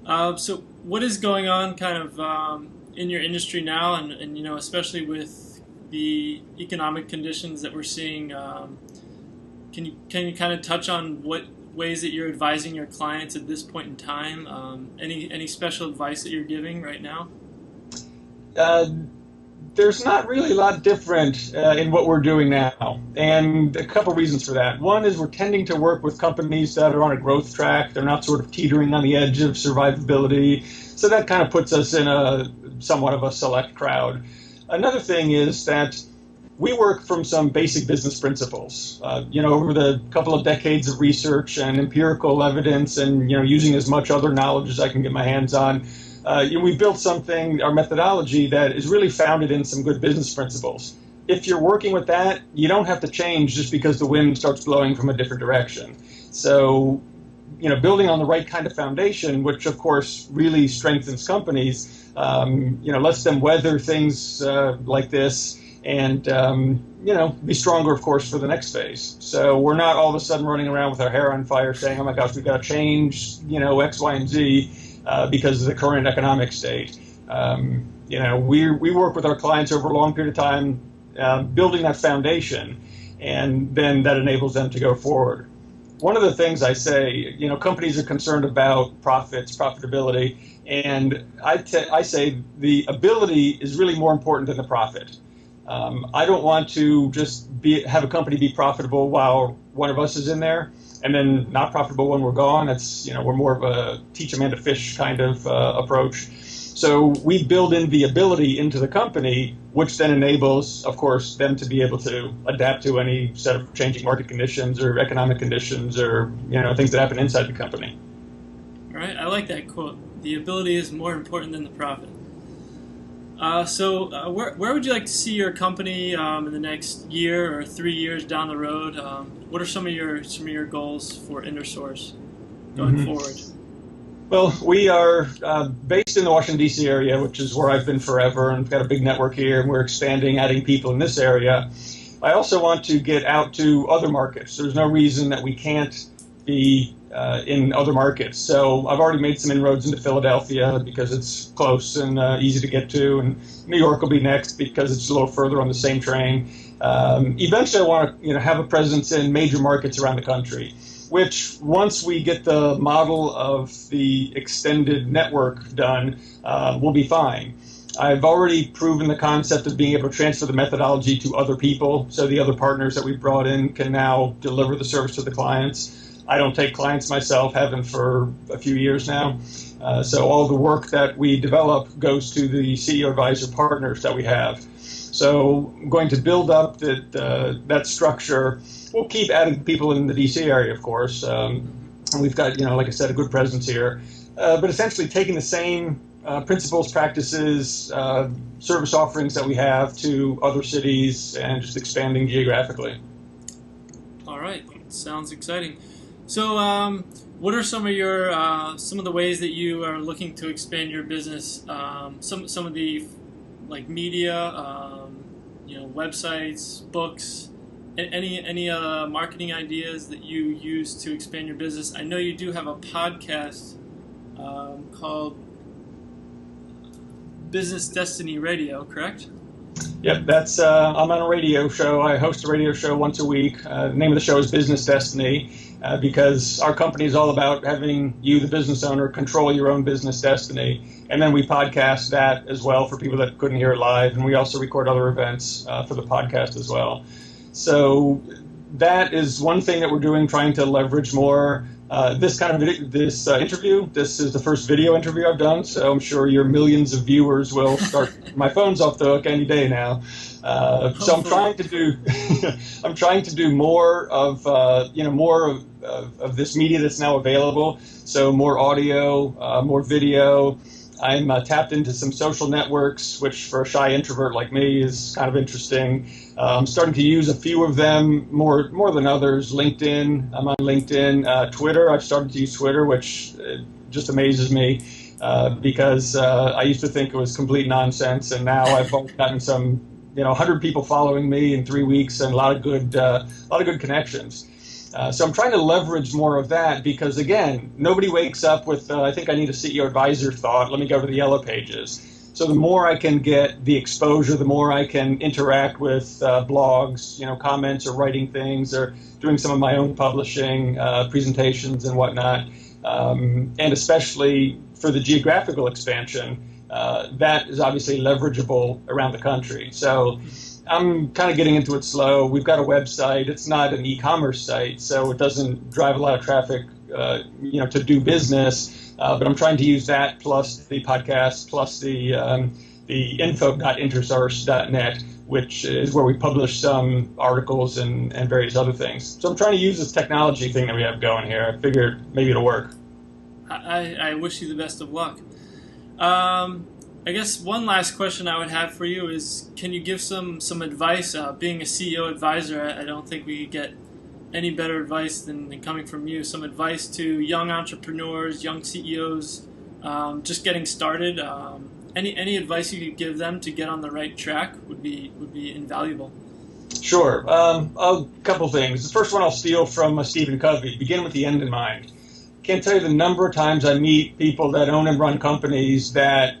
So what is going on kind of in your industry now, and especially with the economic conditions that we're seeing? Can you kind of touch on what ways that you're advising your clients at this point in time? Any special advice that you're giving right now? Uh, there's not really a lot different in what we're doing now, and a couple reasons for that. One is we're tending to work with companies that are on a growth track. They're not sort of teetering on the edge of survivability, so that kind of puts us in a somewhat of a select crowd. Another thing is that we work from some basic business principles. Over the couple of decades of research and empirical evidence, and using as much other knowledge as I can get my hands on, we built something, our methodology, that is really founded in some good business principles. If you're working with that, you don't have to change just because the wind starts blowing from a different direction. So, building on the right kind of foundation, which of course really strengthens companies, lets them weather things like this and, be stronger, of course, for the next phase. So we're not all of a sudden running around with our hair on fire saying, oh my gosh, we've got to change, X, Y, and Z because of the current economic state. We work with our clients over a long period of time, building that foundation, and then that enables them to go forward. One of the things I say, companies are concerned about profitability, and I say the ability is really more important than the profit. I don't want to just have a company be profitable while one of us is in there, and then not profitable when we're gone. We're more of a teach a man to fish kind of approach. So we build in the ability into the company, which then enables, of course, them to be able to adapt to any set of changing market conditions or economic conditions or things that happen inside the company. All right, I like that quote. The ability is more important than the profit. Where would you like to see your company in the next year or 3 years down the road? What are some of your goals for InterSource going forward? Well, we are based in the Washington, D.C. area, which is where I've been forever, and we've got a big network here, and we're expanding, adding people in this area. I also want to get out to other markets. There's no reason that we can't be in other markets. So I've already made some inroads into Philadelphia because it's close and easy to get to, and New York will be next because it's a little further on the same train. Eventually, I want to have a presence in major markets around the country, which once we get the model of the extended network done, we'll be fine. I've already proven the concept of being able to transfer the methodology to other people, so the other partners that we've brought in can now deliver the service to the clients. I don't take clients myself, haven't for a few years now. So all the work that we develop goes to the CEO advisor partners that we have. So I'm going to build up that structure. We'll keep adding people in the DC area, of course. And we've got, like I said, a good presence here. But essentially taking the same principles, practices, service offerings that we have to other cities and just expanding geographically. All right. Sounds exciting. So what are some of the ways that you are looking to expand your business? Some of the media, websites, books, any marketing ideas that you use to expand your business? I know you do have a podcast called Business Destiny Radio, correct? Yep, that's I'm on a radio show. I host a radio show once a week. The name of the show is Business Destiny because our company is all about having you, the business owner, control your own business destiny. And then we podcast that as well for people that couldn't hear it live. And we also record other events for the podcast as well. So that is one thing that we're doing, trying to leverage more this kind of interview. This is the first video interview I've done, so I'm sure your millions of viewers will start. My phone's off the hook any day now. So I'm trying to do more of of this media that's now available. So more audio, more video. I'm tapped into some social networks, which for a shy introvert like me is kind of interesting. I'm starting to use a few of them more than others. LinkedIn, I'm on LinkedIn. Twitter, I've started to use Twitter, which just amazes me because I used to think it was complete nonsense, and now I've gotten some 100 people following me in 3 weeks and a lot of good connections. So I'm trying to leverage more of that because, again, nobody wakes up with, I think I need a CEO advisor thought. Let me go to the yellow pages. So the more I can get the exposure, the more I can interact with blogs, comments or writing things or doing some of my own publishing, presentations and whatnot. And especially for the geographical expansion, that is obviously leverageable around the country. So I'm kind of getting into it slow. We've got a website. It's not an e-commerce site, so it doesn't drive a lot of traffic, to do business. But I'm trying to use that plus the podcast plus the info.intersource.net, which is where we publish some articles and various other things. So I'm trying to use this technology thing that we have going here. I figured maybe it'll work. I wish you the best of luck. I guess one last question I would have for you is, can you give some advice? Being a CEO advisor, I don't think we could get any better advice than coming from you. Some advice to young entrepreneurs, young CEOs, just getting started. Any advice you could give them to get on the right track would be invaluable. Sure. A couple things. The first one I'll steal from Stephen Covey. Begin with the end in mind. Can't tell you the number of times I meet people that own and run companies that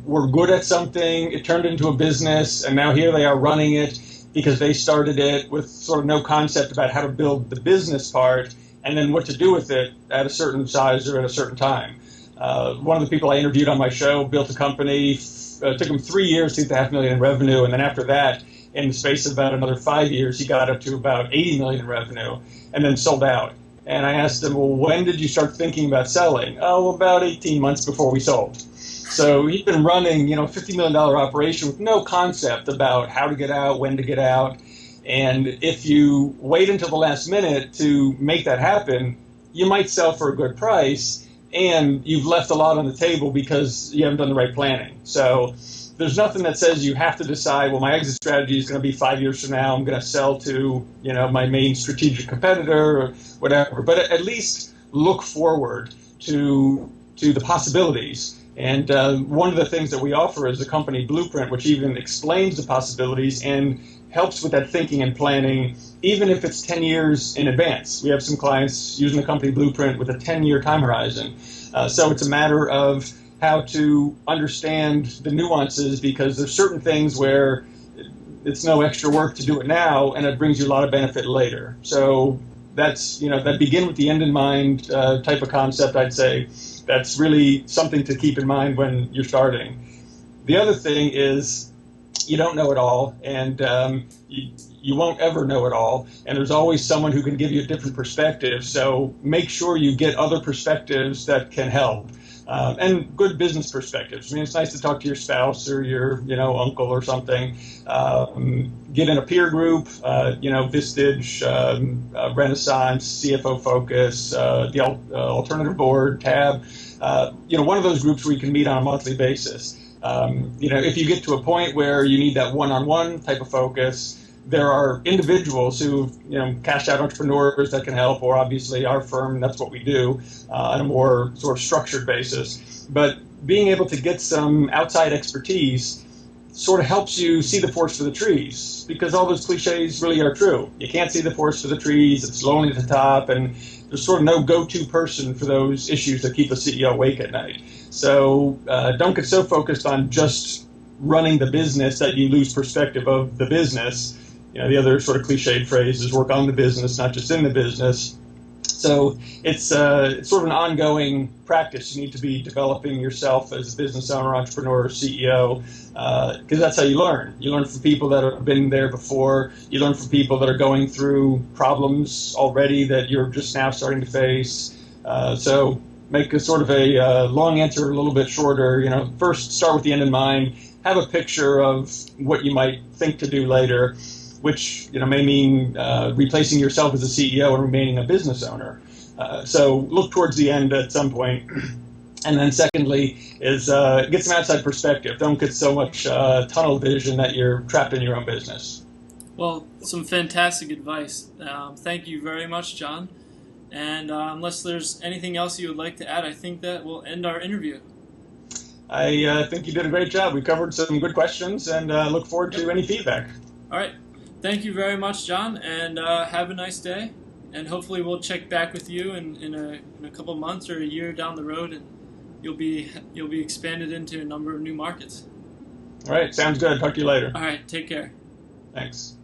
were good at something, it turned into a business, and now here they are running it because they started it with sort of no concept about how to build the business part and then what to do with it at a certain size or at a certain time. One of the people I interviewed on my show built a company, took him 3 years to get to $500,000 in revenue, and then after that, in the space of about another 5 years, he got up to about $80 million in revenue and then sold out. And I asked him, well, when did you start thinking about selling? Oh, about 18 months before we sold. So he'd been running, a $50 million operation with no concept about how to get out, when to get out. And if you wait until the last minute to make that happen, you might sell for a good price, and you've left a lot on the table because you haven't done the right planning. So there's nothing that says you have to decide, well, my exit strategy is going to be 5 years from now. I'm going to sell to, my main strategic competitor or whatever. But at least look forward to the possibilities. And one of the things that we offer is a company blueprint, which even explains the possibilities and helps with that thinking and planning, even if it's 10 years in advance. We have some clients using the company blueprint with a 10-year time horizon. So it's a matter of how to understand the nuances, because there's certain things where it's no extra work to do it now, and it brings you a lot of benefit later. So that's, that begin with the end in mind type of concept, I'd say. That's really something to keep in mind when you're starting. The other thing is you don't know it all, and you won't ever know it all, and there's always someone who can give you a different perspective. So make sure you get other perspectives that can help. And good business perspectives. I mean, it's nice to talk to your spouse or your, uncle or something. Get in a peer group, Vistage, Renaissance, CFO Focus, the Alternative Board, TAB. One of those groups where you can meet on a monthly basis. If you get to a point where you need that one-on-one type of focus, there are individuals who, cash out entrepreneurs that can help, or obviously our firm, that's what we do on a more sort of structured basis. But being able to get some outside expertise sort of helps you see the forest for the trees, because all those cliches really are true. You can't see the forest for the trees, it's lonely at the top, and there's sort of no go-to person for those issues that keep a CEO awake at night. So don't get so focused on just running the business that you lose perspective of the business. The other sort of cliched phrase is work on the business, not just in the business. So it's sort of an ongoing practice. You need to be developing yourself as a business owner, entrepreneur, or CEO, because that's how you learn. You learn from people that have been there before. You learn from people that are going through problems already that you're just now starting to face. So make a sort of a long answer a little bit shorter. First start with the end in mind. Have a picture of what you might think to do later, which may mean replacing yourself as a CEO and remaining a business owner. So look towards the end at some point. And then secondly is get some outside perspective. Don't get so much tunnel vision that you're trapped in your own business. Well, some fantastic advice. Thank you very much, John. And unless there's anything else you would like to add, I think that will end our interview. I think you did a great job. We covered some good questions, and look forward to any feedback. All right. Thank you very much, John, and have a nice day. and hopefully we'll check back with you in a couple months or a year down the road, and you'll be expanded into a number of new markets. All right, sounds good. Talk to you later. All right, take care. Thanks.